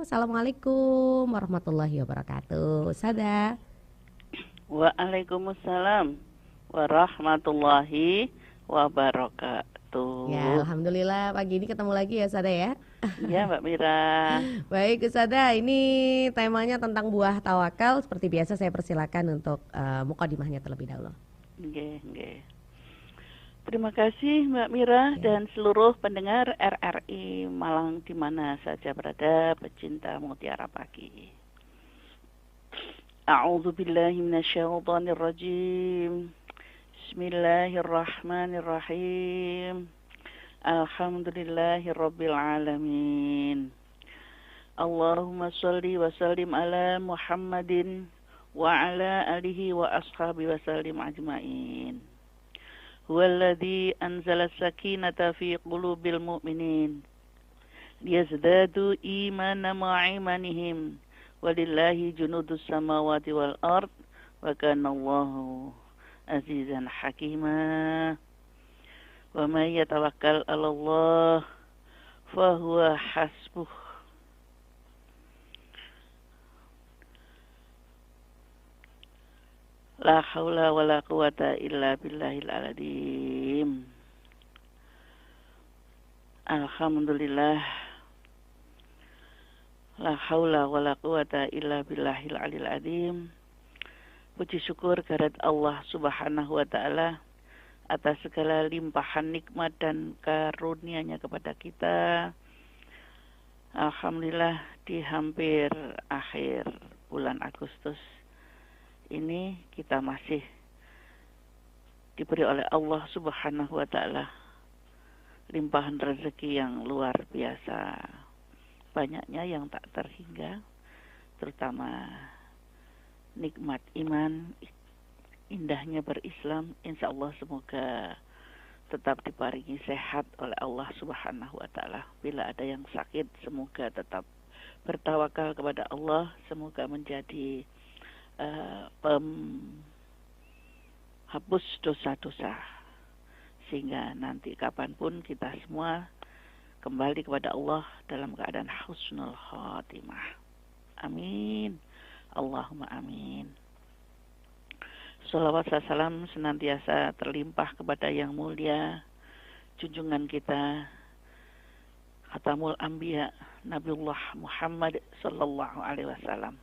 Assalamualaikum warahmatullahi wabarakatuh. Sada. Waalaikumsalam warahmatullahi Ya, wabarakatuh. alhamdulillah pagi ini ketemu lagi ya Sada ya. Ya, Mbak Mira. Baik Sada, ini temanya tentang buah tawakal. Seperti biasa saya persilakan untuk mukadimahnya terlebih dahulu. Nggih, nggih. Terima kasih Mbak Mira Ya. dan seluruh pendengar RRI Malang di mana saja berada, pecinta Mutiara Pagi. A'udzu billahi minasyaitonir rajim. Bismillahirrahmanirrahim. Alhamdulillahirabbil alamin. Allahumma shalli wa sallim ala Muhammadin wa ala alihi wa ashabi wa sallim ajmain. Huwallazi anzala sakinata fi qulubil mu'minin liyazdadu imana ma'imanihim walillahi junudus samawati wal ard wa kana Allahu azizan hakima. Wa may yatawakkal 'ala Allah fa huwa hasbuh. La haula wala quwata illa billahil azim. Alhamdulillah. La haula wala quwata illa billahil alil azim. Puji syukur kehadirat Allah Subhanahu wa taala atas segala limpahan nikmat dan karunia-Nya kepada kita. Alhamdulillah di hampir akhir bulan Agustus ini kita masih diberi oleh Allah Subhanahu wa taala limpahan rezeki yang luar biasa. Banyaknya yang tak terhingga, terutama nikmat iman, indahnya berislam. Insya Allah semoga tetap diparingi sehat oleh Allah Subhanahu wa taala. Bila ada yang sakit, semoga tetap bertawakal kepada Allah, semoga menjadi penghapus dosa-dosa, sehingga nanti kapanpun kita semua kembali kepada Allah dalam keadaan husnul khotimah. Amin. Allahumma amin. Shalawat salam senantiasa terlimpah kepada yang mulia junjungan kita Khatamul Anbiya Nabiullah Muhammad sallallahu alaihi wasallam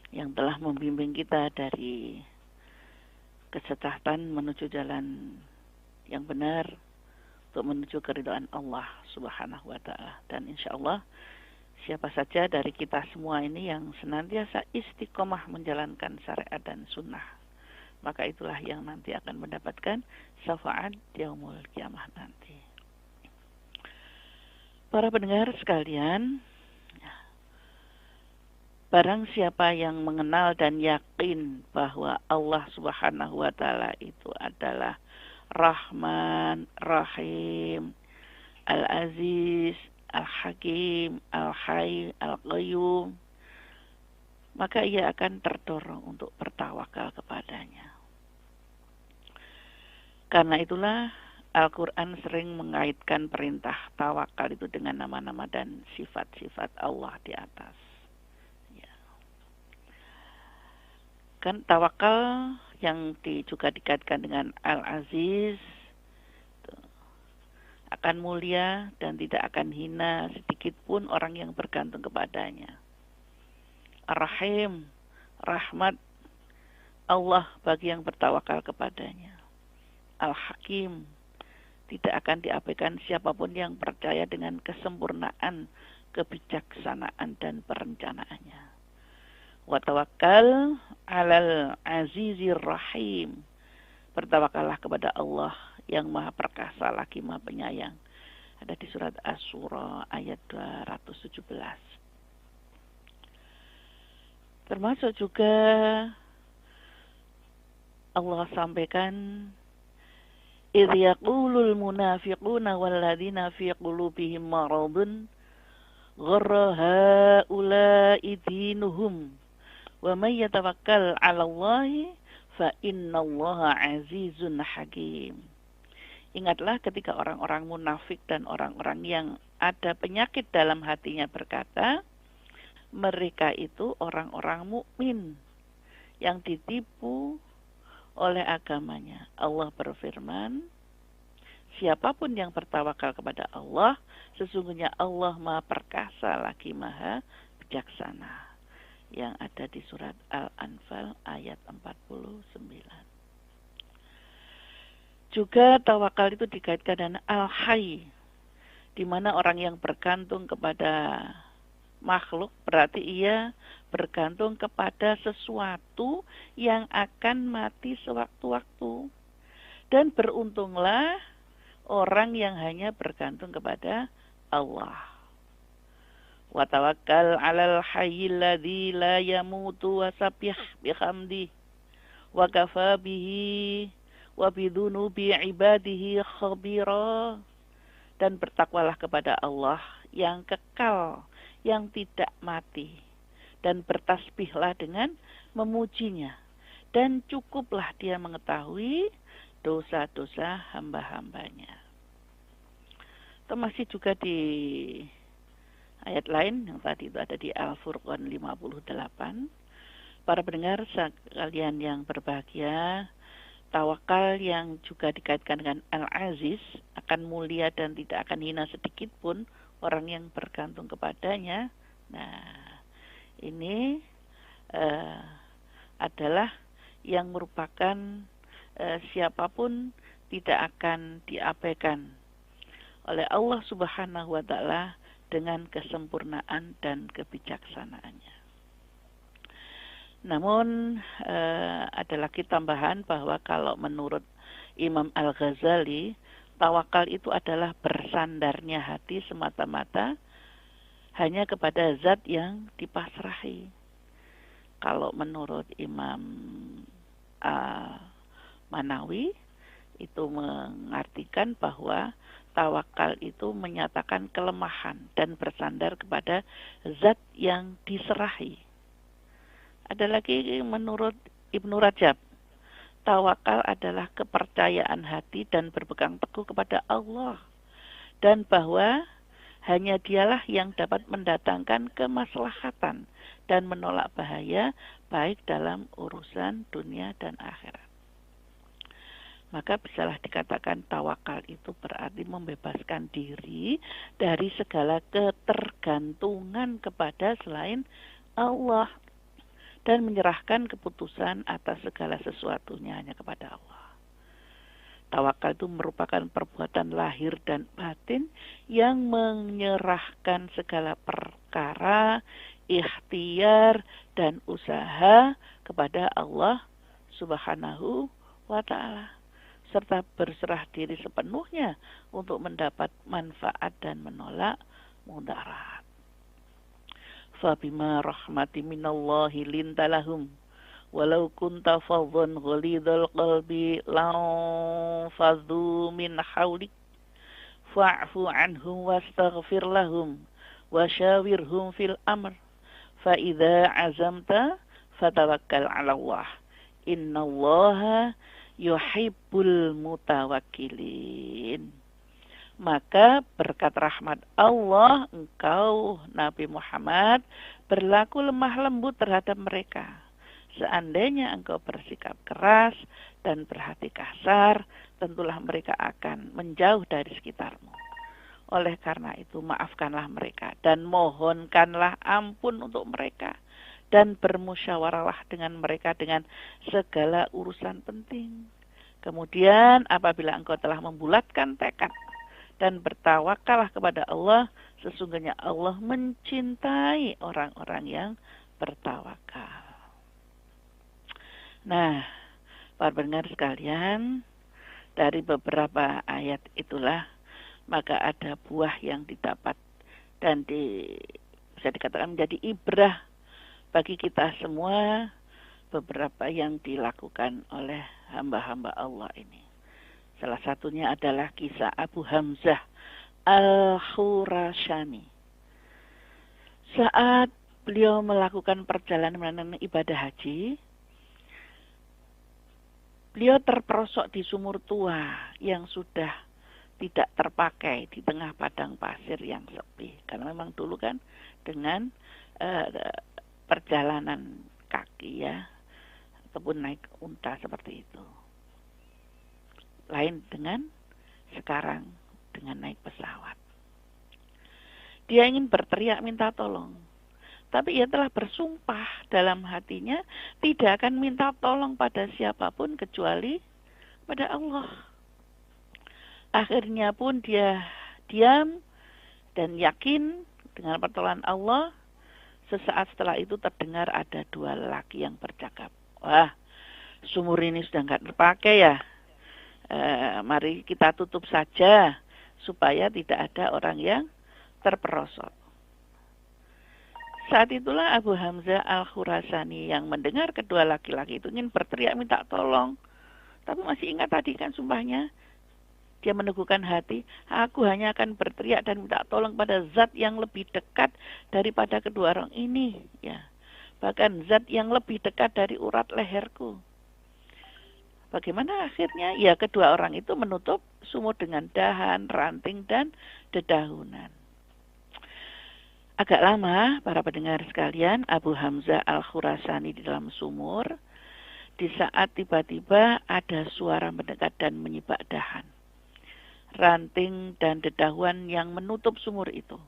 yang telah membimbing kita dari kesesatan menuju jalan yang benar untuk menuju keridhaan Allah Subhanahu wa taala. Dan insya Allah siapa saja dari kita semua ini yang senantiasa istiqomah menjalankan syariat dan sunnah, maka itulah yang nanti akan mendapatkan syafaat yaumul kiamah nanti. Para pendengar sekalian, barang siapa yang mengenal dan yakin bahwa Allah Subhanahu wa taala itu adalah Rahman, Rahim, Al-Aziz, Al-Hakim, Al-Hayy, Al-Qayyum, maka ia akan terdorong untuk bertawakal kepadanya. Karena itulah Al-Quran sering mengaitkan perintah tawakal itu dengan nama-nama dan sifat-sifat Allah di atas. Kan tawakal yang juga dikaitkan dengan Al-Aziz akan mulia dan tidak akan hina sedikit pun orang yang bergantung kepadanya. Ar-Rahim, rahmat Allah bagi yang bertawakal kepadanya. Al-Hakim, tidak akan diabaikan siapapun yang percaya dengan kesempurnaan, kebijaksanaan dan perencanaannya. Wa tawakkal 'alal azizir rahim. Bertawakallah kepada Allah yang Maha Perkasa lagi Maha Penyayang. Ada di surat Asy-Syura ayat 217. Termasuk juga Allah sampaikan idz yaqulul munafiquna walladzina fi qulubihim maradun gharra haula'i dinuhum wa may yatawakkal 'ala Allahi fa innallaha 'azizun hakim. Ingatlah ketika orang-orang munafik dan orang-orang yang ada penyakit dalam hatinya berkata, mereka itu orang-orang mukmin yang ditipu oleh agamanya. Allah berfirman, siapapun yang bertawakal kepada Allah, sesungguhnya Allah Maha Perkasa lagi Maha Bijaksana. Yang ada di surat Al-Anfal ayat 49. Juga tawakal itu dikaitkan dengan Al-Hayy, di mana orang yang bergantung kepada makhluk berarti ia bergantung kepada sesuatu yang akan mati sewaktu-waktu. Dan beruntunglah orang yang hanya bergantung kepada Allah. Wa tawakkal 'alal hayyil ladzi la yamutu wa sabbih bihamdi wa kafa bihi wa bidunubi ibadihi khabira. Dan bertakwalah kepada Allah yang kekal, yang tidak mati, dan bertasbihlah dengan memujinya, dan cukuplah dia mengetahui dosa-dosa hamba-hambanya. Itu masih juga di ayat lain yang tadi itu ada di Al-Furqan 58. Para pendengar sekalian yang berbahagia, tawakal yang juga dikaitkan dengan Al-Aziz akan mulia dan tidak akan hina sedikit pun orang yang bergantung kepadanya. Nah, ini adalah yang merupakan siapapun tidak akan diabaikan oleh Allah Subhanahu wa Ta'ala dengan kesempurnaan dan kebijaksanaannya. Namun ada lagi tambahan bahwa kalau menurut Imam Al-Ghazali, tawakal itu adalah bersandarnya hati semata-mata hanya kepada zat yang dipasrahi. Kalau menurut Imam Manawi, itu mengartikan bahwa tawakal itu menyatakan kelemahan dan bersandar kepada zat yang diserahi. Ada lagi menurut Ibnu Rajab, tawakal adalah kepercayaan hati dan berpegang teguh kepada Allah, dan bahwa hanya dialah yang dapat mendatangkan kemaslahatan dan menolak bahaya baik dalam urusan dunia dan akhirat. Maka bisalah dikatakan tawakal itu berarti membebaskan diri dari segala ketergantungan kepada selain Allah dan menyerahkan keputusan atas segala sesuatunya hanya kepada Allah. Tawakal itu merupakan perbuatan lahir dan batin yang menyerahkan segala perkara, ikhtiar, dan usaha kepada Allah Subhanahu wa Ta'ala, serta berserah diri sepenuhnya untuk mendapat manfaat dan menolak mudarat. Fabima rahmati minallahi lintalahum walau kunta fadhan ghalidhal qalbi lanfadhu min hawlik fa'fu anhum wastaghfir lahum wasyawirhum fil amr fa idza azamta fatawakkal 'ala Allah innallaha yuhibbul mutawakkilin. Maka berkat rahmat Allah, engkau Nabi Muhammad berlaku lemah lembut terhadap mereka. Seandainya engkau bersikap keras dan berhati kasar, tentulah mereka akan menjauh dari sekitarmu. Oleh karena itu, maafkanlah mereka dan mohonkanlah ampun untuk mereka, dan bermusyawarahlah dengan mereka dengan segala urusan penting. Kemudian apabila engkau telah membulatkan tekad dan bertawakallah kepada Allah, sesungguhnya Allah mencintai orang-orang yang bertawakal. Nah, para pendengar sekalian, dari beberapa ayat itulah maka ada buah yang didapat dan bisa dikatakan menjadi ibrah bagi kita semua, beberapa yang dilakukan oleh hamba-hamba Allah ini. Salah satunya adalah kisah Abu Hamzah Al-Khurasani. Saat beliau melakukan perjalanan ibadah haji, beliau terperosok di sumur tua yang sudah tidak terpakai di tengah padang pasir yang sepi. Karena memang dulu kan dengan eh, perjalanan kaki ya, ataupun naik unta seperti itu. Lain dengan sekarang dengan naik pesawat. Dia ingin berteriak minta tolong, tapi ia telah bersumpah dalam hatinya tidak akan minta tolong pada siapapun kecuali pada Allah. Akhirnya pun dia diam dan yakin dengan pertolongan Allah. Sesaat setelah itu terdengar ada dua lelaki yang bercakap. Wah, sumur ini sudah nggak terpakai ya. Mari kita tutup saja supaya tidak ada orang yang terperosok. Saat itulah Abu Hamzah Al-Khurasani yang mendengar kedua laki-laki itu ingin berteriak minta tolong. Tapi masih ingat tadi kan sumpahnya. Dia meneguhkan hati, aku hanya akan berteriak dan minta tolong pada zat yang lebih dekat daripada kedua orang ini. Ya, bahkan zat yang lebih dekat dari urat leherku. Bagaimana akhirnya? Ya, kedua orang itu menutup sumur dengan dahan, ranting, dan dedaunan. Agak lama, para pendengar sekalian, Abu Hamzah Al-Khurasani di dalam sumur, di saat tiba-tiba ada suara mendekat dan menyibak dahan, ranting, dan dedaunan yang menutup sumur itu.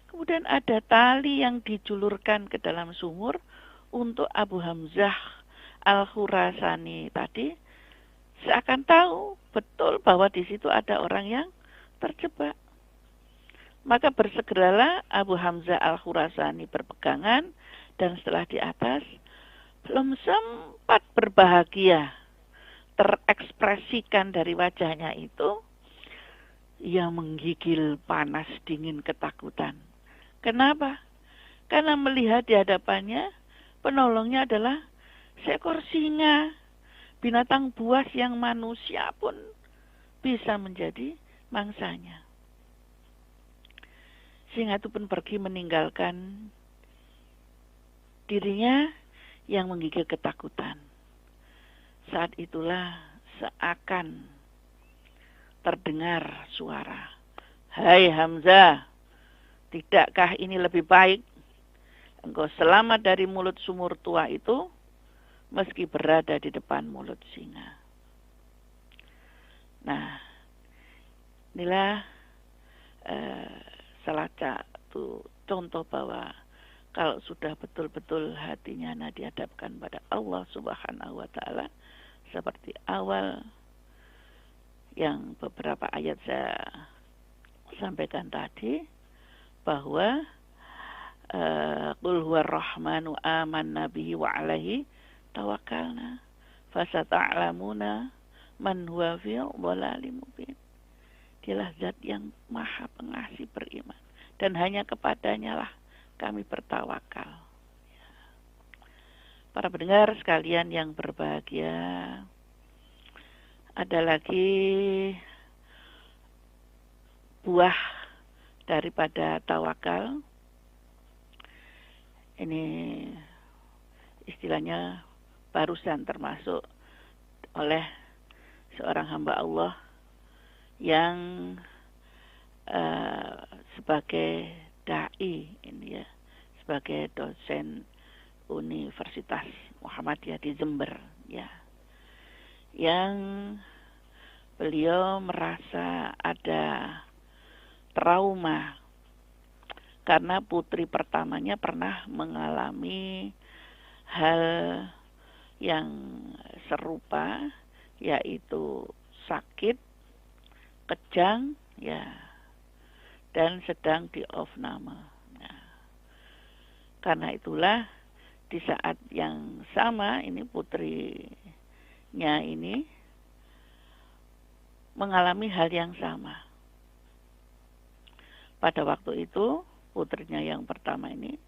Kemudian ada tali yang dijulurkan ke dalam sumur untuk Abu Hamzah Al-Khurasani tadi, seakan tahu betul bahwa di situ ada orang yang terjebak. Maka bersegeralah Abu Hamzah Al-Khurasani berpegangan, dan setelah di atas, belum sempat berbahagia terekspresikan dari wajahnya itu, ia menggigil panas dingin ketakutan. Kenapa? Karena melihat di hadapannya penolongnya adalah seekor singa, binatang buas yang manusia pun bisa menjadi mangsanya. Singa itu pun pergi meninggalkan dirinya yang menggigil ketakutan. Saat itulah seakan terdengar suara, "Hai Hamzah, tidakkah ini lebih baik engkau selamat dari mulut sumur tua itu, meski berada di depan mulut singa?" Nah, inilah salah satu contoh bahwa kalau sudah betul-betul hatinya dihadapkan pada Allah Subhanahu wa Ta'ala, seperti awal yang beberapa ayat saya sampaikan tadi, bahwa qul huwar rahmanu amanna bihi wa alaihi tawakkalna fasata'lamuna man huwa fil dhalalim mubin. Dialah zat yang maha pengasih beriman, dan hanya kepadanya lah kami bertawakal. Para pendengar sekalian yang berbahagia, ada lagi buah daripada tawakal. Ini istilahnya barusan termasuk oleh seorang hamba Allah yang sebagai dai ini ya, sebagai dosen Universitas Muhammadiyah di Jember ya, yang beliau merasa ada trauma karena putri pertamanya pernah mengalami hal yang serupa, yaitu sakit, kejang ya, dan sedang diopname. Nah, karena itulah di saat yang sama ini putrinya ini mengalami hal yang sama. Pada waktu itu putrinya yang pertama ini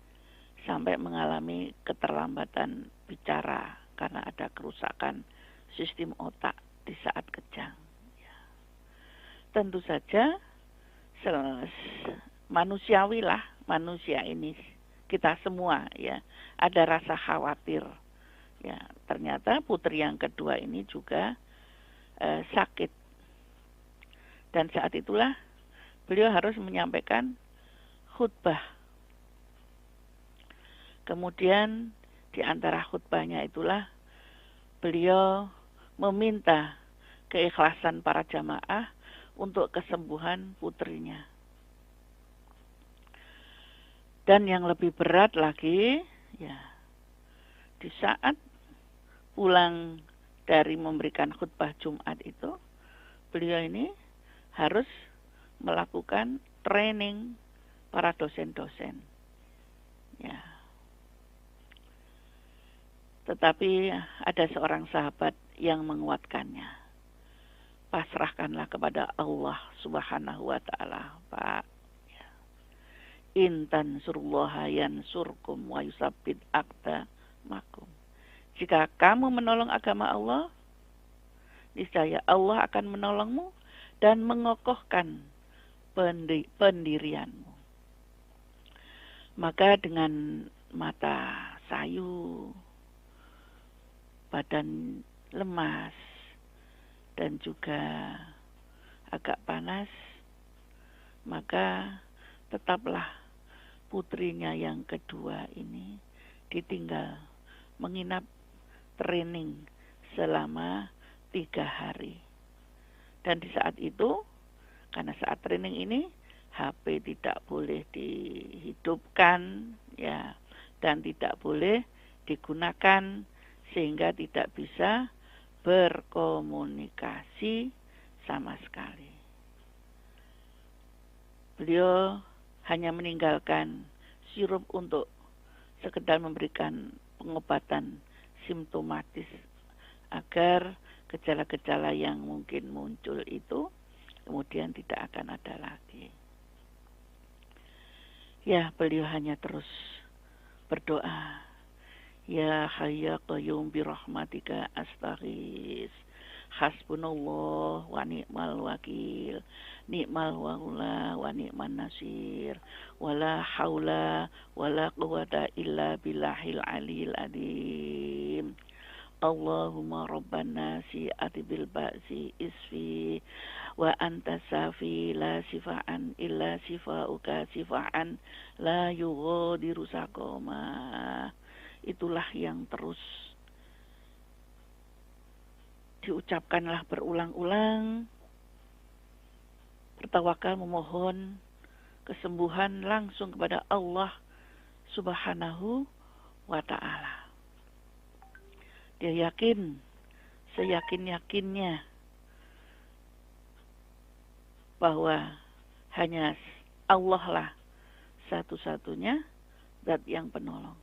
sampai mengalami keterlambatan bicara karena ada kerusakan sistem otak di saat kejang. Ya. Tentu saja manusiawi lah, manusia ini kita semua ya, ada rasa khawatir. Ya, ternyata putri yang kedua ini juga sakit. Dan saat itulah beliau harus menyampaikan khutbah. Kemudian di antara khutbahnya itulah beliau meminta keikhlasan para jamaah untuk kesembuhan putrinya. Dan yang lebih berat lagi, ya, di saat pulang dari memberikan khutbah Jumat itu, beliau ini harus melakukan training para dosen-dosen. Ya. Tetapi ada seorang sahabat yang menguatkannya. Pasrahkanlah kepada Allah Subhanahu wa taala, Pak. Intan surullah yansurkum wa yusabbit aqdamakum. Jika kamu menolong agama Allah, niscaya Allah akan menolongmu dan mengokohkan pendirianmu. Maka dengan mata sayu, badan lemas, dan juga agak panas, maka tetaplah putrinya yang kedua ini ditinggal menginap training selama 3 hari. Dan di saat itu, karena saat training ini HP tidak boleh dihidupkan, ya, dan tidak boleh digunakan sehingga tidak bisa berkomunikasi sama sekali. Beliau hanya meninggalkan sirup untuk sekedar memberikan pengobatan simptomatis agar gejala-gejala yang mungkin muncul itu kemudian tidak akan ada lagi. Ya, beliau hanya terus berdoa. Ya Hayya Qayyum birahmatika astaghis. Hasbunallah wa ni'mal wakil, ni'mal maula wa ni'man nasir, wala haula wala quwata illa billahil aliyil adim. Allahumma rabban nasi atibil ba'si isfi wa anta safi la sifa'an illa sifa'uka sifa'an la yughadiru saqama. Itulah yang terus diucapkanlah berulang-ulang. Bertawakal memohon kesembuhan langsung kepada Allah Subhanahu wa ta'ala. Dia yakin, seyakin-yakinnya bahwa hanya Allah lah satu-satunya zat yang penolong.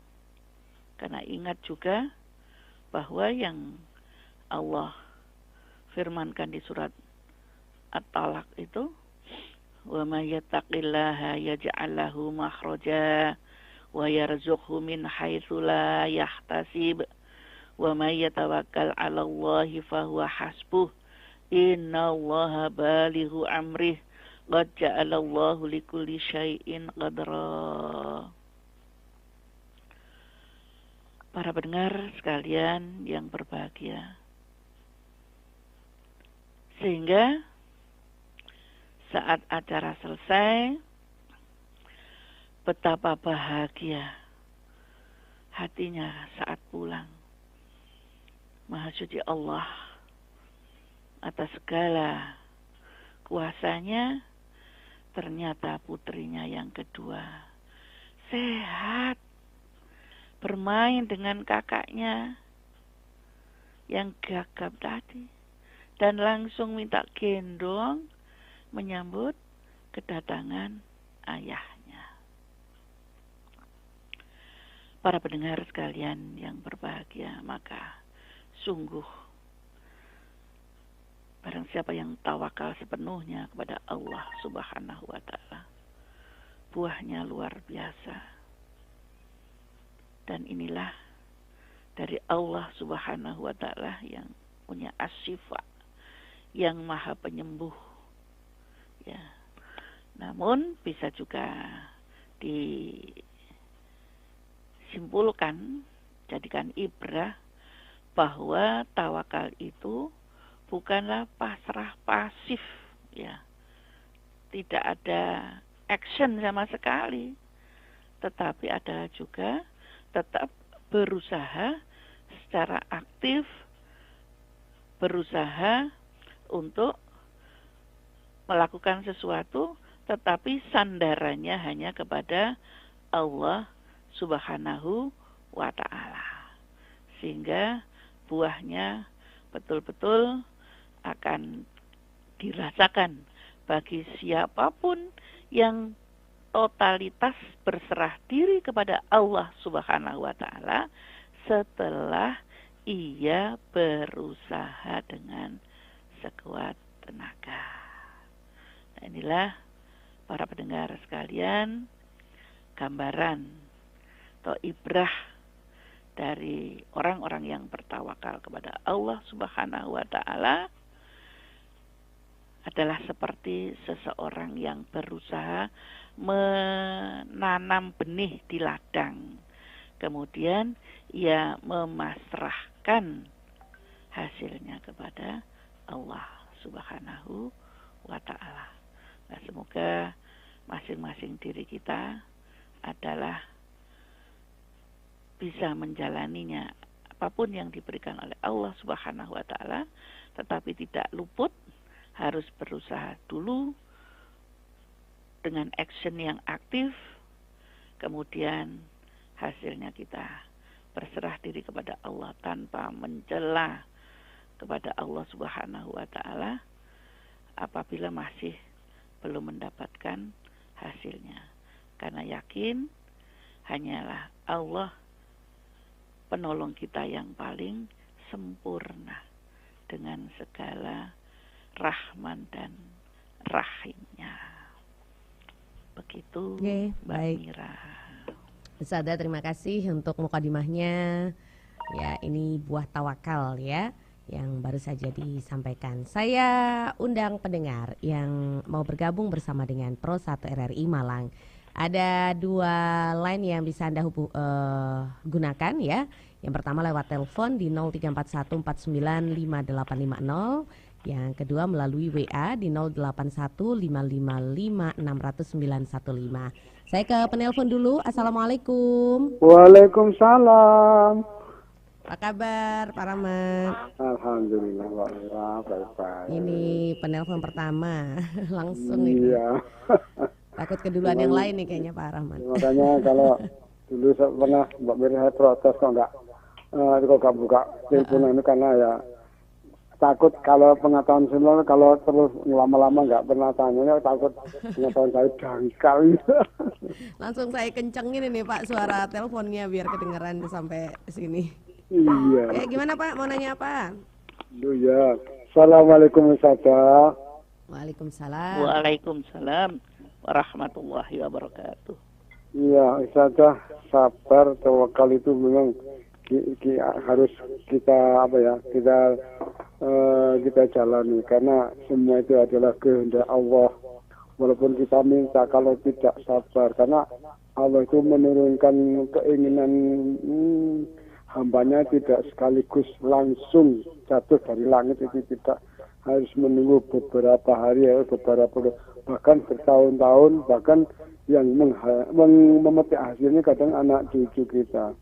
Karena ingat juga bahwa yang Allah firmankan di surat At-Talaq itu, wa may yattaqillaha yaj'al lahu makhraja wa yarzuqhu min haitsu la yahtasib wa may yatawakkal 'ala Allahi fahuwa hasbuh innallaha balighu amrih qad ja'ala Allahu likulli syai'in qadra. Para pendengar sekalian yang berbahagia, sehingga saat acara selesai, betapa bahagia hatinya saat pulang. Maha suci Allah atas segala kuasanya, ternyata putrinya yang kedua sehat, bermain dengan kakaknya yang gagap tadi, dan langsung minta gendong menyambut kedatangan ayahnya. Para pendengar sekalian yang berbahagia, maka sungguh barang siapa yang tawakal sepenuhnya kepada Allah Subhanahu wa ta'ala, buahnya luar biasa. Dan inilah dari Allah Subhanahu wa ta'ala yang punya as-syifa, yang maha penyembuh, ya. Namun bisa juga disimpulkan, jadikan ibrah bahwa tawakal itu bukanlah pasrah pasif, ya. Tidak ada action sama sekali, tetapi ada juga tetap berusaha secara aktif, berusaha untuk melakukan sesuatu, tetapi sandarannya hanya kepada Allah Subhanahu wa Ta'ala. Sehingga buahnya betul-betul akan dirasakan bagi siapapun yang totalitas berserah diri kepada Allah Subhanahu wa Ta'ala setelah ia berusaha dengan sekuat tenaga. Nah, inilah para pendengar sekalian, gambaran atau ibrah dari orang-orang yang bertawakal kepada Allah Subhanahu wa Ta'ala adalah seperti seseorang yang berusaha menanam benih di ladang. Kemudian ia memasrahkan hasilnya kepada Allah Subhanahu wa Ta'ala. Nah, semoga masing-masing diri kita adalah bisa menjalaninya apapun yang diberikan oleh Allah Subhanahu wa Ta'ala, tetapi tidak luput, harus berusaha dulu dengan action yang aktif, kemudian hasilnya kita berserah diri kepada Allah tanpa mencela kepada Allah Subhanahu wa Ta'ala apabila masih belum mendapatkan hasilnya. Karena yakin hanyalah Allah penolong kita yang paling sempurna dengan segala Rahman dan Rahimnya. Begitu, Mbak Mira. Ustazah, terima kasih untuk mukadimahnya. Ya, ini buah tawakal ya yang baru saja disampaikan. Saya undang pendengar yang mau bergabung bersama dengan Pro 1 RRI Malang. Ada 2 line yang bisa Anda gunakan ya. Yang pertama lewat telepon di 0341495850. Yang kedua melalui WA di 081555560915. Saya ke penelpon dulu. Assalamualaikum. Waalaikumsalam. Apa kabar Pak Rahmat? Alhamdulillah, baik-baik. Ini penelpon pertama langsung ini. Iya. Takut keduluan yang lain nih kayaknya Pak Rahmat. Makanya kalau dulu pernah Mbak Mira protes kok nggak buka telepon ini karena ya takut kalau pengetahuan semua kalau terus lama-lama nggak pernah tanya, takut pengetahuan saya dangkal. Langsung saya kencengin ini Pak suara teleponnya biar kedengeran sampai sini. Iya. Gimana Pak? Mau nanya apa? Iya. Assalamualaikum Ustazah. Waalaikumsalam. Waalaikumsalam warahmatullahi wabarakatuh. Iya, Ustazah, sabar, tawakal itu memang harus kita kita jalani karena semua itu adalah kehendak Allah. Walaupun kita minta, kalau tidak sabar, karena Allah itu menurunkan keinginan hambanya tidak sekaligus langsung jatuh dari langit, itu tidak, harus menunggu beberapa hari, beberapa bahkan bertahun-tahun, bahkan yang memetik hasilnya kadang anak cucu kita.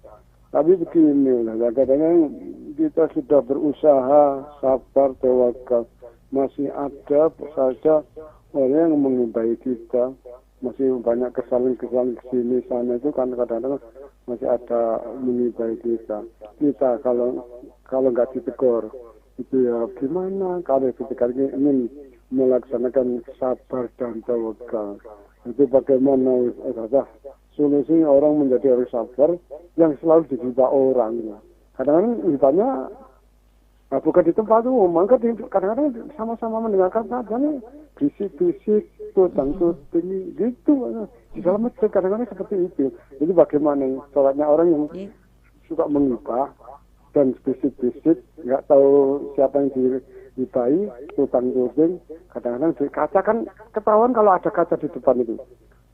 Tapi begini, kadang-kadang kita sudah berusaha, sabar, tawakal, masih ada saja orang yang mengibai kita, masih banyak kesalahan-kesalahan kesini sana itu kan kadang-kadang masih ada mengibai kita. Kita kalau nggak ditegur itu ya gimana? Kalau kita ingin melaksanakan sabar dan tawakal, itu bagaimana? Solusi orang menjadi orang sabar yang selalu dihibah orang. Kadang-kadang hibahnya bukan di tempat umum, maka kadang-kadang sama-sama mendengarkan saja nih bisik-bisik, tutang-tuting gitu. Di dalam masjid kadang-kadang seperti itu. Jadi bagaimana sholatnya orang yang suka menghibah dan bisik-bisik, nggak tahu siapa yang dihibahi, tutang-tuting. Kadang-kadang di kaca kan ketahuan kalau ada kaca di depan itu.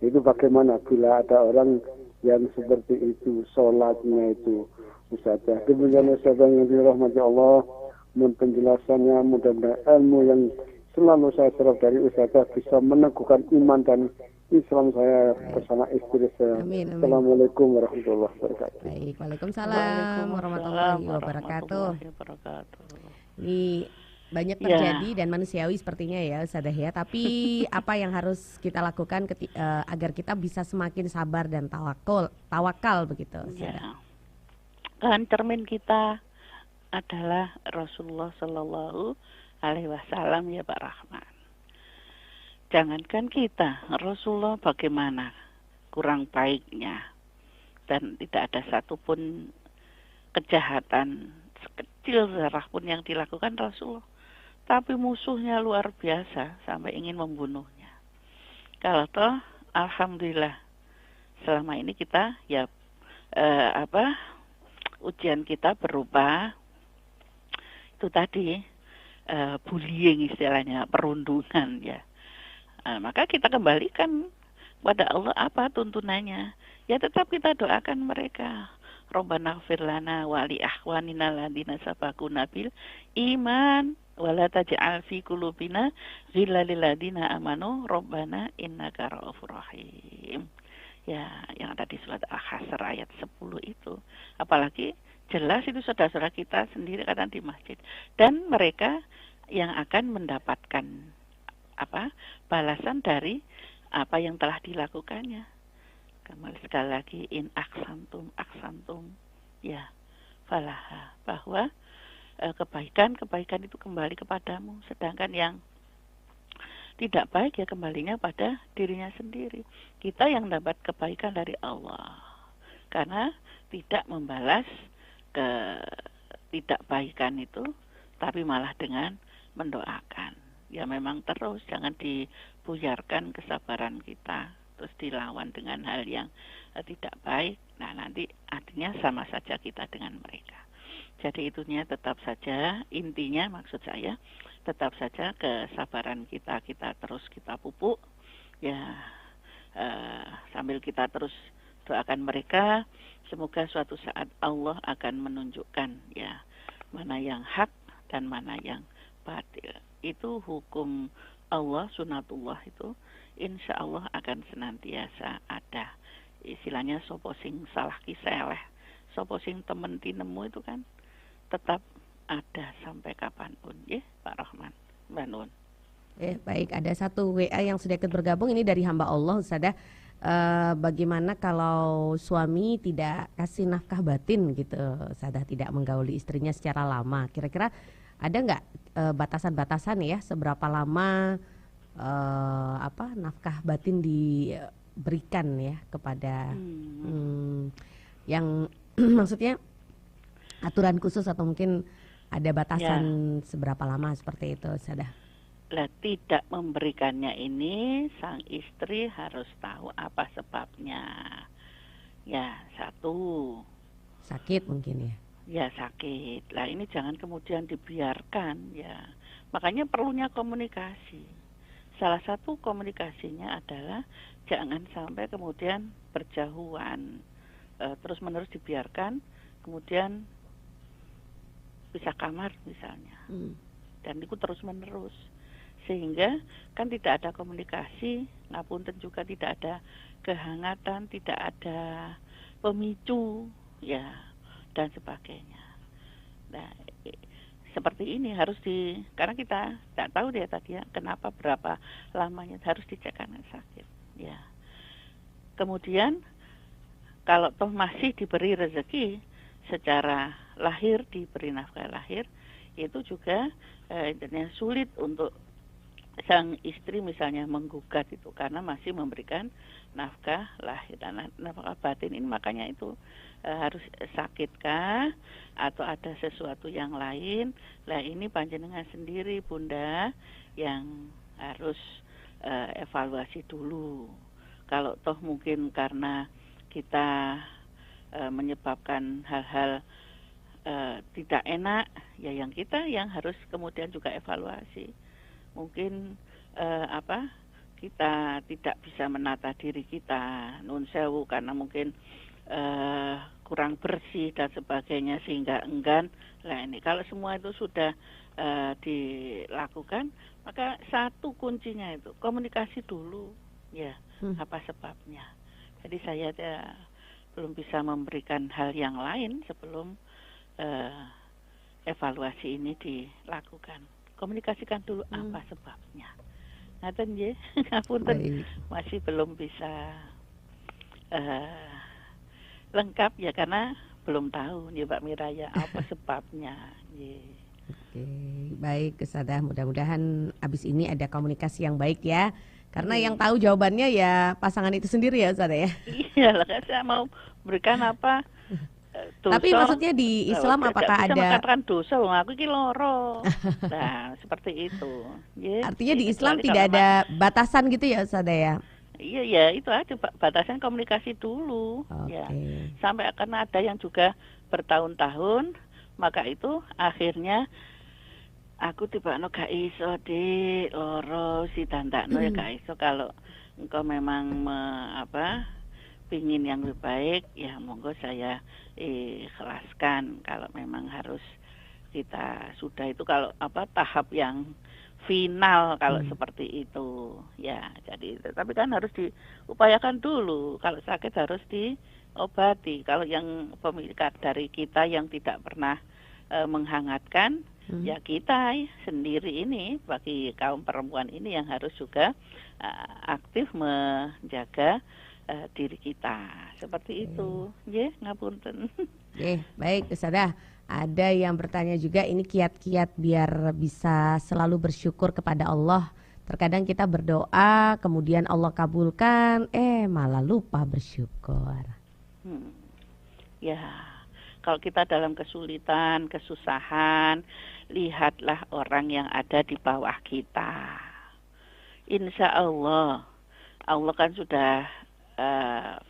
Itu bagaimana bila ada orang yang seperti itu sholatnya itu, Ustazah. Demikian Ustazah yang dirahmati Allah, penjelasannya mudah-mudahan ilmu yang selalu saya serap dari Ustazah bisa meneguhkan iman dan Islam saya bersama istri saya. Amin, amin. Assalamualaikum warahmatullahi wabarakatuh. Baik, Waalaikumsalam Waalaikumsalam warahmatullahi wabarakatuh. warahmatullahi wabarakatuh. Ini banyak Ya, terjadi dan manusiawi sepertinya ya Ustazah ya. Tapi apa yang harus kita lakukan agar kita bisa semakin sabar dan tawakal begitu Ustazah? ya. Kan cermin kita adalah Rasulullah Shallallahu Alaihi Wasallam ya Pak Rahman. Jangankan kita, Rasulullah bagaimana kurang baiknya dan tidak ada satupun kejahatan sekecil zarah pun yang dilakukan Rasulullah. Tapi musuhnya luar biasa sampai ingin membunuhnya. Kalau toh, alhamdulillah selama ini kita ya ujian kita berupa itu tadi bullying istilahnya, perundungan ya. Maka kita kembalikan pada Allah apa tuntunannya. Ya tetap kita doakan mereka. Rabbana ighfir lana wa li akhwanina alladziina sabaquna bil iman wa la taj'al fi qulubina ghillan lil ladzina amanu rabbana innaka ra'ufur rahim. Ya, yang ada di surat Al-Hasr ayat 10 itu. Apalagi jelas itu saudara-saudara kita sendiri kadang di masjid. Dan mereka yang akan mendapatkan balasan dari apa yang telah dilakukannya. Kembali sekali lagi in aksantum ya falaha, bahwa kebaikan itu kembali kepadamu, sedangkan yang tidak baik ya kembalinya pada dirinya sendiri. Kita yang dapat kebaikan dari Allah karena tidak membalas ketidakbaikan itu, tapi malah dengan mendoakan. Ya memang terus jangan dibuyarkan kesabaran kita terus dilawan dengan hal yang tidak baik. Nah nanti artinya sama saja kita dengan mereka. Jadi itunya tetap saja, intinya maksud saya tetap saja kesabaran kita terus kita pupuk ya, sambil kita terus doakan mereka. Semoga suatu saat Allah akan menunjukkan ya mana yang hak dan mana yang batil. Itu hukum Allah, sunatullah itu insya Allah akan senantiasa ada. Istilahnya sopo sing salah kiseleh, sopo sing temen tinemu itu kan tetap ada sampai kapanpun ya Pak Rahman, Mbak Nun. Baik, ada satu WA yang sudah ikut bergabung ini dari hamba Allah Ustazah. Bagaimana kalau suami tidak kasih nafkah batin gitu Ustazah, tidak menggauli istrinya secara lama, kira-kira ada nggak batasan-batasan ya seberapa lama nafkah batin diberikan ya kepada yang maksudnya aturan khusus atau mungkin ada batasan seberapa lama seperti itu Ustazah? Lah tidak memberikannya ini sang istri harus tahu apa sebabnya. Ya satu Sakit mungkin ya. Ya sakit. Lah ini jangan kemudian dibiarkan ya. Makanya perlunya komunikasi. Salah satu komunikasinya adalah jangan sampai kemudian berjauhan, terus menerus dibiarkan, kemudian pisah kamar misalnya. Dan itu terus menerus. Sehingga kan tidak ada komunikasi, ngapunten juga tidak ada kehangatan, tidak ada pemicu ya dan sebagainya. Nah, seperti ini harus karena kita tidak tahu dia tadi ya, kenapa berapa lamanya harus dicek karena sakit. Ya. Kemudian kalau toh masih diberi rezeki secara lahir, diberi nafkah lahir, itu juga sulit untuk sang istri misalnya menggugat itu karena masih memberikan nafkah lahir dan nafkah batin ini. Makanya itu harus sakitkah atau ada sesuatu yang lain. Lah ini panjenengan sendiri Bunda yang harus evaluasi dulu. Kalau toh mungkin karena kita menyebabkan hal-hal tidak enak, ya yang kita yang harus kemudian juga evaluasi. Mungkin kita tidak bisa menata diri kita nun sewu karena mungkin kurang bersih dan sebagainya sehingga enggan. Nah ini kalau semua itu sudah dilakukan, maka satu kuncinya itu komunikasi dulu ya, apa sebabnya. Jadi saya belum bisa memberikan hal yang lain sebelum evaluasi ini dilakukan. Komunikasikan dulu apa sebabnya. Ngaten nggih, ngapunten masih belum bisa lengkap ya karena belum tahu nih Mbak Miraya apa sebabnya. Oke, baik Ustazah, mudah-mudahan abis ini ada komunikasi yang baik ya. Karena yang tahu jawabannya ya pasangan itu sendiri ya Ustazah ya. Iya lah, saya mau berikan apa dosa. Tapi maksudnya di Islam apakah bisa ada mengatakan dosa, wong aku iki loro. Nah, seperti itu. Artinya di Islam tidak ada batasan gitu ya Ustazah ya. Iya ya, itu aja batasan komunikasi dulu. Ya. Sampai akan ada yang juga bertahun-tahun, maka itu akhirnya aku tiba-tiba gak iso Dik, loro si dandakno ya gak iso. Kalau engkau memang pingin yang lebih baik, ya monggo saya ikhlaskan. Kalau memang harus kita sudah itu kalau tahap yang final kalau seperti itu ya. Jadi tapi kan harus diupayakan dulu. Kalau sakit harus diobati. Kalau yang pemilik dari kita yang tidak pernah menghangatkan, ya kita sendiri ini bagi kaum perempuan ini yang harus juga aktif menjaga diri kita. Seperti itu. Nggih, ngapunten. Baik, Ustazah. Ada yang bertanya juga, ini kiat-kiat biar bisa selalu bersyukur kepada Allah. Terkadang kita berdoa, kemudian Allah kabulkan, malah lupa bersyukur. Ya, kalau kita dalam kesulitan, kesusahan, lihatlah orang yang ada di bawah kita. Insya Allah, Allah kan sudah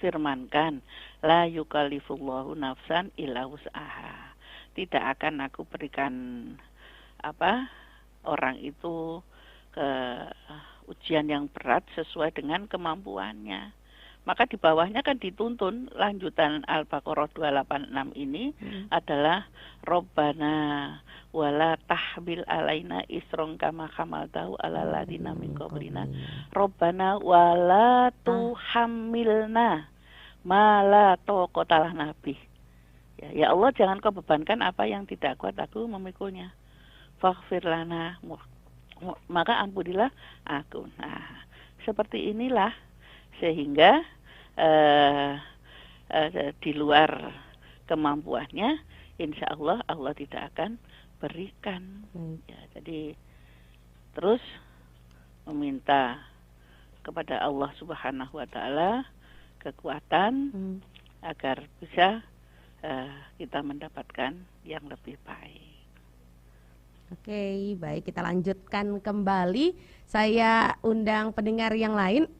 firmankan, la yukallifullahu nafsan illa wus'aha. Tidak akan aku berikan orang itu ke ujian yang berat sesuai dengan kemampuannya. Maka di bawahnya kan dituntun lanjutan Al-Baqarah 286 ini adalah Robbana wala tahbil alaina isron kama hamaltahu ala ladina min qablina. Robbana wala tuhammilna ma la taqata nabi. Ya Allah, jangan kau bebankan apa yang tidak kuat aku memikulnya. Faghfir lana, maka ampunilah aku. Nah, seperti inilah sehingga di luar kemampuannya, insya Allah Allah tidak akan berikan. Ya, jadi terus meminta kepada Allah Subhanahu Wa Taala kekuatan agar bisa kita mendapatkan yang lebih baik. Oke, baik, kita lanjutkan kembali. Saya undang pendengar yang lain.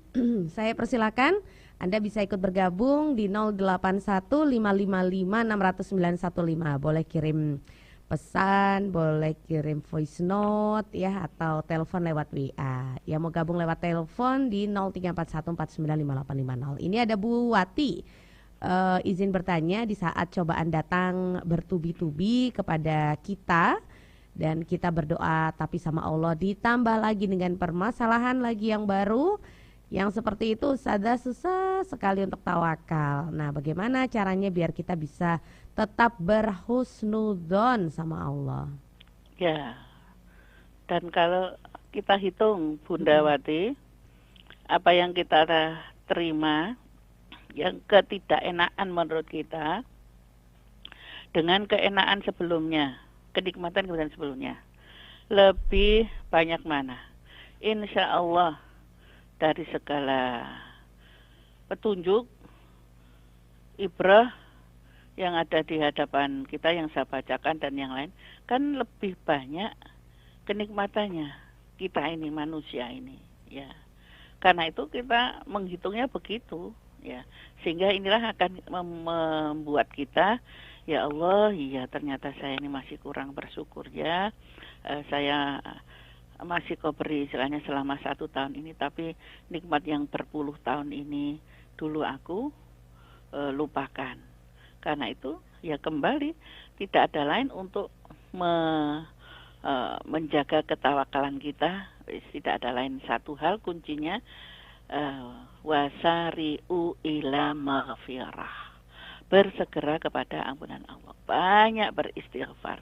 Saya persilakan Anda bisa ikut bergabung di 081555600915. Boleh kirim pesan, boleh kirim voice note ya, atau telepon lewat WA. Ya, mau gabung lewat telepon di 0341495850. Ini ada Bu Wati. Izin bertanya, di saat cobaan datang bertubi-tubi kepada kita dan kita berdoa tapi sama Allah ditambah lagi dengan permasalahan lagi yang baru, yang seperti itu susah sekali untuk tawakal. Nah, bagaimana caranya biar kita bisa tetap berhusnudzon sama Allah? Ya, dan kalau kita hitung Bunda Wati, apa yang kita terima yang ketidakenaan menurut kita dengan keenaan sebelumnya, kenikmatan kemudian sebelumnya, lebih banyak mana? Insya Allah dari segala petunjuk, ibrah yang ada di hadapan kita yang saya bacakan dan yang lain, kan lebih banyak kenikmatannya kita ini, manusia ini, ya. Karena itu kita menghitungnya begitu. Ya, sehingga inilah akan membuat kita, ya Allah, iya ternyata saya ini masih kurang bersyukur ya. Saya masih kau beri istilahnya selama 1 tahun ini, tapi nikmat yang berpuluh tahun ini dulu aku lupakan. Karena itu ya kembali tidak ada lain untuk menjaga ketawakalan kita. Tidak ada lain satu hal kuncinya wasari'u ila maghfirah. Bersegera kepada ampunan Allah. Banyak beristighfar.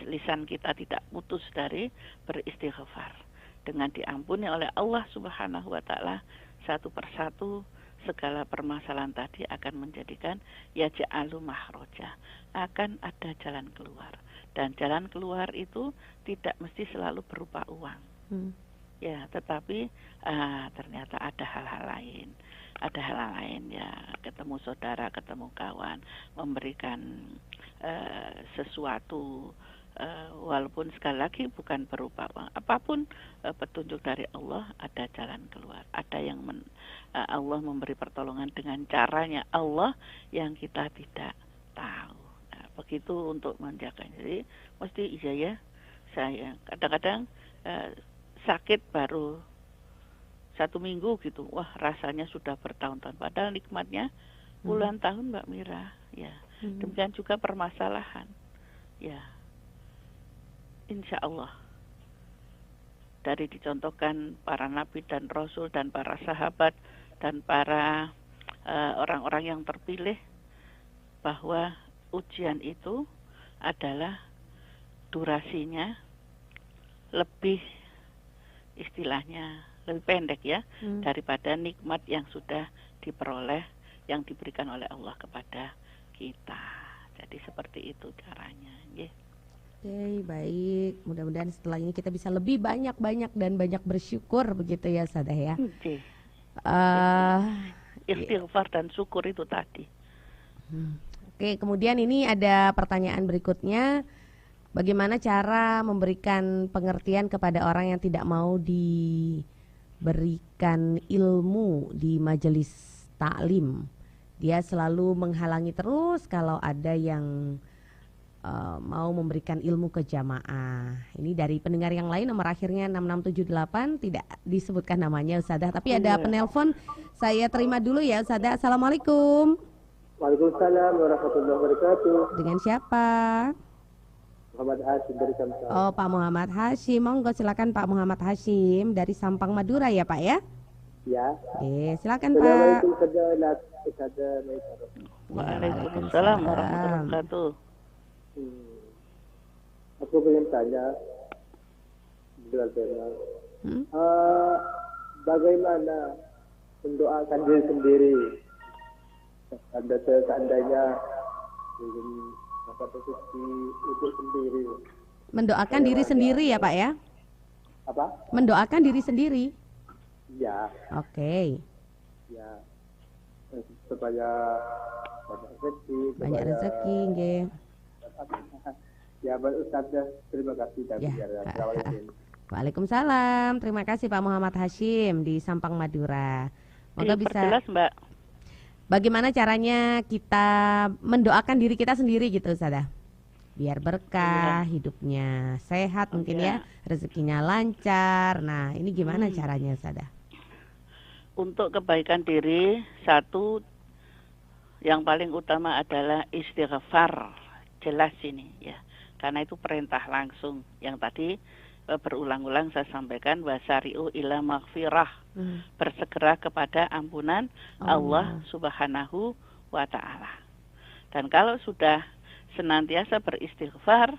Lisan kita tidak putus dari beristighfar. Dengan diampuni oleh Allah Subhanahu wa taala satu persatu segala permasalahan tadi akan menjadikan yaj'alu mahroja, akan ada jalan keluar. Dan jalan keluar itu tidak mesti selalu berupa uang. Ya, tetapi ternyata ada hal-hal lain. Ada hal lain ya, ketemu saudara, ketemu kawan, memberikan sesuatu, walaupun sekali lagi bukan berupa uang. Apapun petunjuk dari Allah, ada jalan keluar. Ada yang Allah memberi pertolongan dengan caranya Allah yang kita tidak tahu. Nah, begitu untuk menjaganya. Jadi mesti iya ya, saya kadang-kadang sakit baru 1 minggu gitu, wah rasanya sudah bertahun-tahun. Padahal nikmatnya puluhan tahun Mbak Mira. Ya, demikian juga permasalahan. Ya, insya Allah dari dicontohkan para nabi dan rasul dan para sahabat dan para orang-orang yang terpilih bahwa ujian itu adalah durasinya lebih istilahnya lebih pendek ya daripada nikmat yang sudah diperoleh yang diberikan oleh Allah kepada kita. Jadi seperti itu caranya. Oke, baik. Mudah-mudahan setelah ini kita bisa lebih banyak dan banyak bersyukur begitu ya Sadah ya. Istighfar dan syukur itu tadi. Oke, kemudian ini ada pertanyaan berikutnya. Bagaimana cara memberikan pengertian kepada orang yang tidak mau diberikan ilmu di majelis taklim? Dia selalu menghalangi terus kalau ada yang mau memberikan ilmu ke jamaah. Ini dari pendengar yang lain, nomor akhirnya 6678, tidak disebutkan namanya Ustazah, tapi ada penelpon. Saya terima dulu ya Ustazah. Assalamualaikum. Waalaikumsalam warahmatullahi wabarakatuh. Dengan siapa? Muhammad Hashim dari Sampang. Oh, Pak Muhammad Hashim, monggo silakan Pak Muhammad Hashim dari Sampang Madura ya Pak ya? Ya. Silakan Pak. Waalaikumsalam warahmatullahi wabarakatuh. Aku ingin tanya, bagaimana mendoakan diri sendiri? Anda seandainya ingin dapat rezeki itu sendiri. Mendoakan diri sendiri ya Pak ya? Apa? Mendoakan diri sendiri. Ya. Oke. Ya. Supaya banyak rezeki. Banyak rezeki, nggih. Ya, Ustazah, terima kasih. Ya. Waalaikumsalam. Terima kasih Pak Muhammad Hashim di Sampang Madura. Moga bisa jelas, Mbak. Bagaimana caranya kita mendoakan diri kita sendiri gitu Ustazah? Biar berkah, hidupnya sehat mungkin ya, rezekinya lancar. Nah, ini gimana caranya Ustazah? Untuk kebaikan diri, satu yang paling utama adalah istighfar. Jelas ini ya. Karena itu perintah langsung yang tadi berulang-ulang saya sampaikan, wasari'u ila maghfirah, bersegera kepada ampunan Allah Subhanahu wa ta'ala. Dan kalau sudah senantiasa beristighfar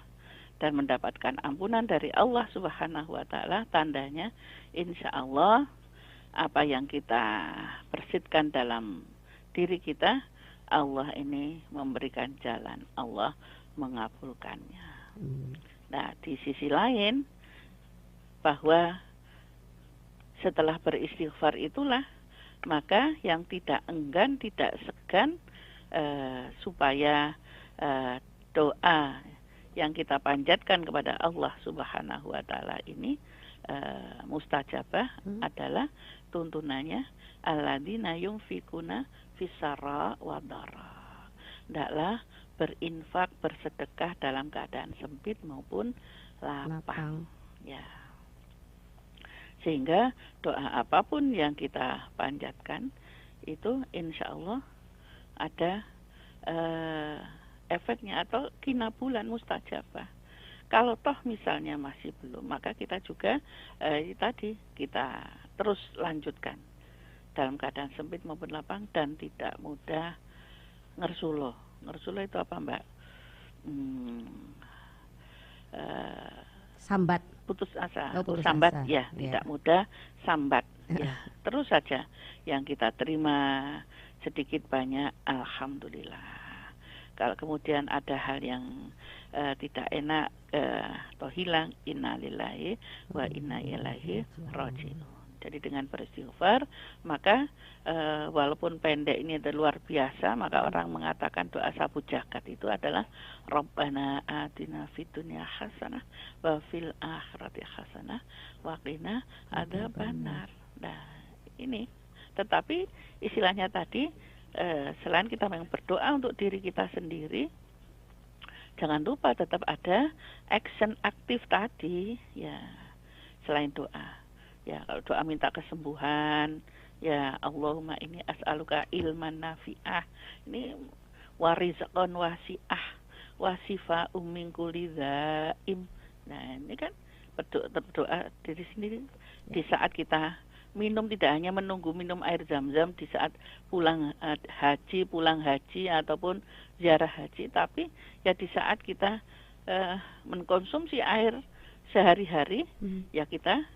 dan mendapatkan ampunan dari Allah Subhanahu wa ta'ala, tandanya insya Allah apa yang kita persitkan dalam diri kita, Allah ini memberikan jalan, Allah mengabulkannya. Nah, di sisi lain bahwa setelah beristighfar itulah maka yang tidak enggan, tidak segan supaya doa yang kita panjatkan kepada Allah Subhanahu wa ta'ala ini mustajabah adalah tuntunannya alladzina yunfikuna fisara wa dara. Hendaklah berinfak, bersedekah dalam keadaan sempit maupun lapang. Ya. Sehingga doa apapun yang kita panjatkan itu insya Allah ada efeknya atau kinabulan mustajabah. Kalau toh misalnya masih belum, maka kita juga tadi kita terus lanjutkan. dalam keadaan sempit maupun lapang dan tidak mudah ngersulo. Ngersulo itu apa, Mbak? Sambat. Putus asa, Putus sambat asa. ya, tidak mudah sambat ya. Terus saja yang kita terima sedikit banyak, alhamdulillah. Kalau kemudian ada hal yang tidak enak atau hilang, innalillahi wa inna ilaihi raji'un. Jadi dengan beristighfar, maka walaupun pendek ini luar biasa, maka orang mengatakan doa sapu jagat itu adalah Rabbana atina fid dunya hasanah wa fil akhirati hasanah wa qina adzabannar. Nah, ini. Tetapi istilahnya tadi selain kita memang berdoa untuk diri kita sendiri, jangan lupa tetap ada action aktif tadi ya, selain doa. Ya, kalau doa minta kesembuhan, ya Allahumma ini as'aluka ilman nafi'ah, ini warizqan wasi'ah, wasifa'um min kulli dhaim. Nah, ini kan berdoa diri sendiri di saat kita minum, tidak hanya menunggu minum air zam-zam di saat pulang haji ataupun ziarah haji, tapi ya di saat kita mengkonsumsi air sehari-hari, ya kita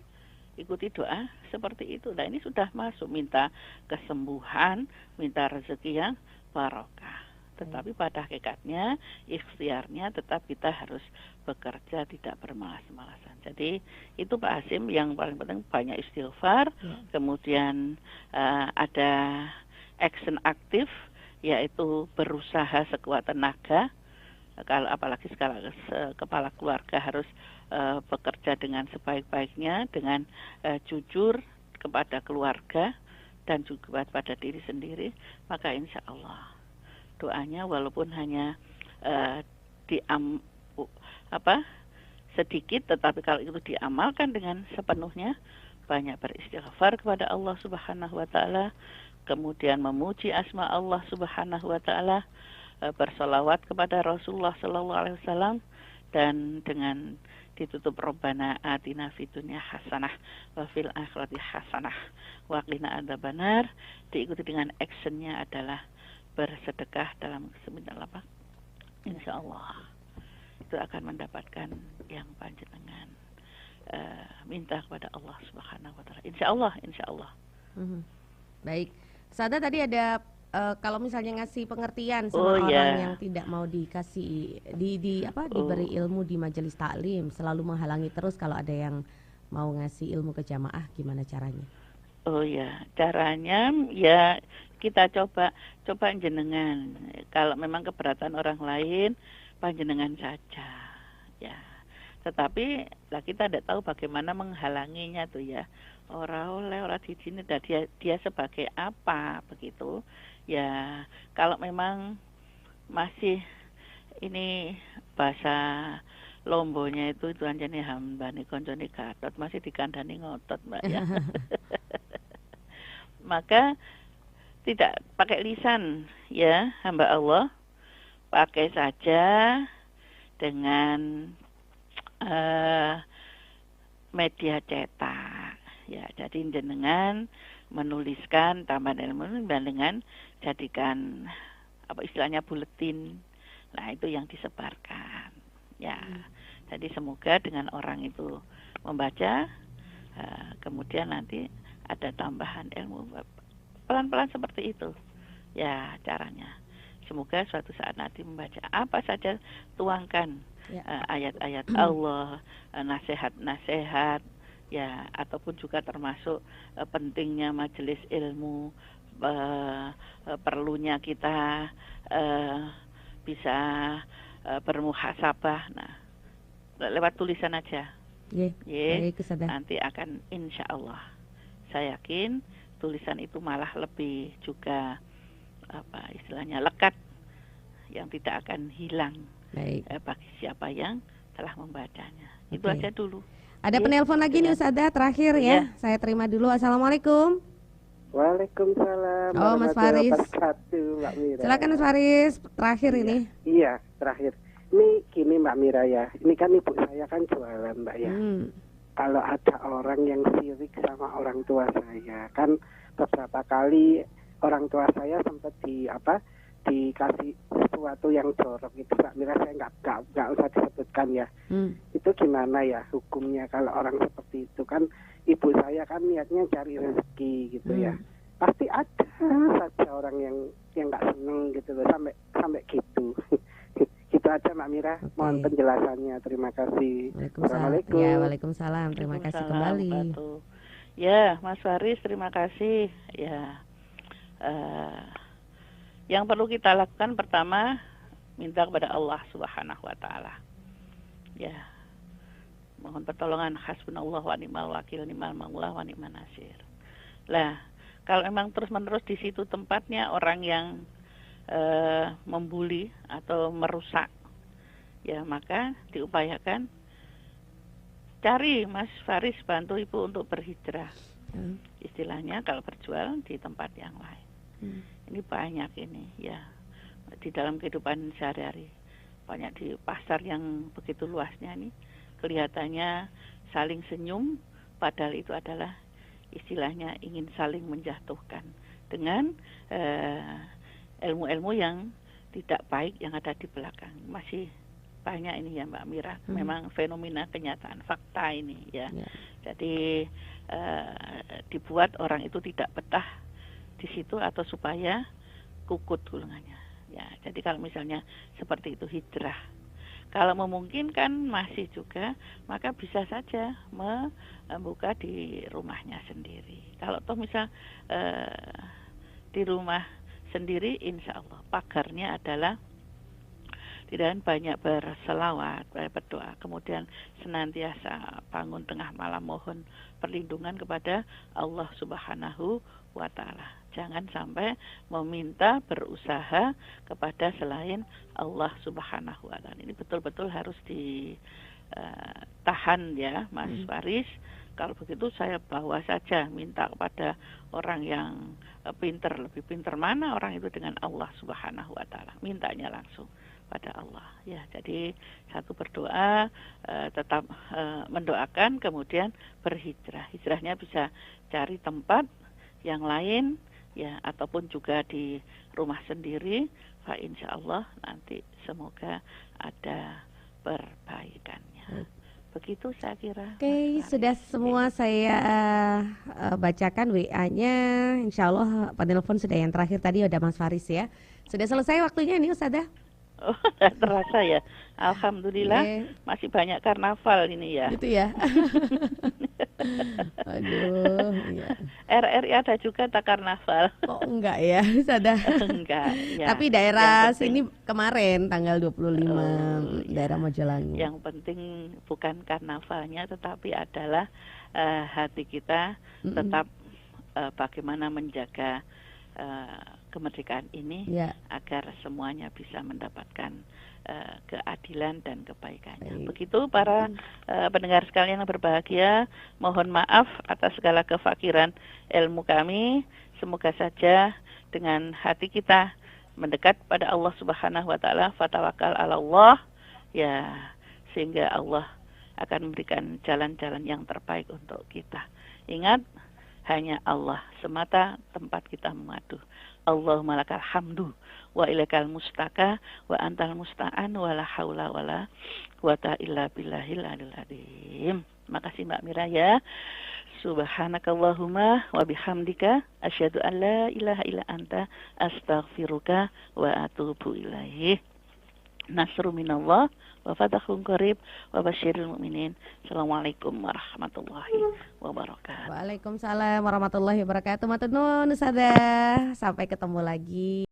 ikuti doa seperti itu. Nah, ini sudah masuk minta kesembuhan, minta rezeki yang barokah. Tetapi pada hakikatnya, ikhtiarnya tetap kita harus bekerja, tidak bermalas-malasan. Jadi itu Pak Hasim yang paling penting, banyak istighfar, kemudian ada action aktif, yaitu berusaha sekuat tenaga. Kalau apalagi kepala keluarga harus bekerja dengan sebaik-baiknya, dengan jujur kepada keluarga dan juga pada diri sendiri, maka insya Allah doanya walaupun hanya sedikit, tetapi kalau itu diamalkan dengan sepenuhnya, banyak beristighfar kepada Allah Subhanahu wa Ta'ala, kemudian memuji asma Allah Subhanahu wa Ta'ala, bersolawat kepada Rasulullah Sallallahu Alaihi Wasallam, dan dengan ditutup Rabbana atina fid dunya hasanah wa fil akhirati hasanah wa qina adzabannar, diikuti dengan actionnya adalah bersedekah dalam kesembilan lapang. Insya Allah itu akan mendapatkan yang panjenengan minta kepada Allah Subhanahu wa Ta'ala. Insya Allah. Baik, Sada tadi ada kalau misalnya ngasih pengertian sama orang yang tidak mau dikasih diberi ilmu di majelis taklim, selalu menghalangi terus kalau ada yang mau ngasih ilmu ke jamaah, gimana caranya? Oh ya, caranya ya kita coba jenengan. Kalau memang keberatan orang lain, panjenengan saja ya. Tetapi lah kita tidak tahu bagaimana menghalanginya tuh ya. Orang di sini dia sebagai apa begitu. Ya, kalau memang masih ini bahasa Lombonya itu anjane hambane koncone Gatot, masih dikandani ngotot, Mbak ya. Maka tidak pakai lisan ya, hamba Allah, pakai saja dengan media cetak ya. Jadi jenengan menuliskan tambahan ilmu dengan jadikan apa istilahnya buletin. Nah, itu yang disebarkan ya. Jadi semoga dengan orang itu membaca, kemudian nanti ada tambahan ilmu pelan-pelan seperti itu ya caranya. Semoga suatu saat nanti membaca apa saja, tuangkan ayat-ayat Allah, nasihat-nasihat ya, ataupun juga termasuk pentingnya majelis ilmu, perlunya kita bisa bermuhasabah. Nah, lewat tulisan aja. Nanti akan insya Allah, saya yakin tulisan itu malah lebih juga apa istilahnya lekat, yang tidak akan hilang bagi siapa yang telah membacanya. Itu aja dulu. Ada penelpon lagi nih Ustazah, terakhir ya. Saya terima dulu. Assalamualaikum. Waalaikumsalam. Oh, Mas Faris. Mbak Mira. Silakan Mas Faris, terakhir ini. Iya, terakhir. Ini gini Mbak Mira ya. Ini kan ibu saya kan jualan Mbak ya. Kalau ada orang yang sirik sama orang tua saya, kan beberapa kali orang tua saya sempat dikasih sesuatu yang jorok itu, Mbak Mira, saya nggak usah disebutkan ya. Itu gimana ya hukumnya kalau orang seperti itu? Kan ibu saya kan niatnya cari rezeki gitu ya. Pasti ada saja orang yang nggak seneng gitu loh, sampai gitu. Gitu aja Mbak Mira. Mohon penjelasannya. Terima kasih. Assalamualaikum. Ya, waalaikumsalam. Terima kasih kembali. Ya, Mas Faris, terima kasih. Ya, yang perlu kita lakukan pertama minta kepada Allah Subhanahu Wa Taala. Ya, mohon pertolongan. Hasbunallah wa ni'mal wakil, ni'mal maulah wa ni'man nasir. Lah, kalau memang terus-menerus di situ tempatnya orang yang membuli atau merusak, ya maka diupayakan cari, Mas Faris, bantu ibu untuk berhijrah. Istilahnya kalau berjual di tempat yang lain. Ini banyak ini ya di dalam kehidupan sehari-hari. Banyak di pasar yang begitu luasnya ini kelihatannya saling senyum, padahal itu adalah istilahnya ingin saling menjatuhkan dengan ilmu-ilmu yang tidak baik yang ada di belakang. Masih banyak ini ya Mbak Mira. Memang fenomena kenyataan, fakta ini ya. Jadi dibuat orang itu tidak betah di situ atau supaya kukut gulungannya. Ya, jadi kalau misalnya seperti itu hijrah. Kalau memungkinkan masih juga, maka bisa saja membuka di rumahnya sendiri. Kalau toh misal di rumah sendiri, insya Allah pagarnya adalah tidak banyak berselawat, berdoa, kemudian senantiasa bangun tengah malam mohon perlindungan kepada Allah Subhanahu wa Ta'ala. Jangan sampai meminta berusaha kepada selain Allah Subhanahu wa Ta'ala. Ini betul-betul harus ditahan ya Mas Faris. Kalau begitu saya bawa saja, minta kepada orang yang pinter, lebih pinter mana orang itu dengan Allah Subhanahu wa Ta'ala. Mintanya langsung pada Allah ya. Jadi satu berdoa, tetap mendoakan, kemudian berhijrah. Hijrahnya bisa cari tempat yang lain ya, ataupun juga di rumah sendiri. Fa insya Allah nanti semoga ada perbaikannya. Begitu saya kira. Oke, sudah semua saya bacakan WA-nya. Insya Allah penelpon sudah yang terakhir tadi udah Mas Faris ya. Sudah selesai waktunya nih Ustazah. Oh, terasa ya. Alhamdulillah masih banyak karnaval ini ya. Gitu ya. Aduh, iya. RRI ada juga tak karnaval. Oh enggak ya, Ustazah. Enggak ya. Tapi daerah sini kemarin tanggal 25 daerah Mojolangi. Yang penting bukan karnavalnya, tetapi adalah hati kita tetap bagaimana menjaga kemerdekaan ini agar semuanya bisa mendapatkan keadilan dan kebaikannya. Begitu para pendengar sekalian yang berbahagia, mohon maaf atas segala kefakiran ilmu kami. Semoga saja dengan hati kita mendekat pada Allah Subhanahu wa Ta'ala, fatawakal 'ala Allah ya, sehingga Allah akan memberikan jalan-jalan yang terbaik untuk kita. Ingat, hanya Allah semata tempat kita mengadu. Allahumma lakal hamdu wa ilaikal mustaka wa antal musta'an wa la haula wa la quwata illa billahil aliyil azim. Makasih Mbak Mira ya. Subhanakallahumma wa bihamdika asyhadu an la ilaha illa anta astaghfiruka wa atubu ilaih. Nasru minallah wa fatahun qarib wa basyiril mu'minin. Assalamualaikum warahmatullahi wabarakatuh. Waalaikumsalam warahmatullahi wabarakatuh. Matur nuwun Ustazah. Sampai ketemu lagi.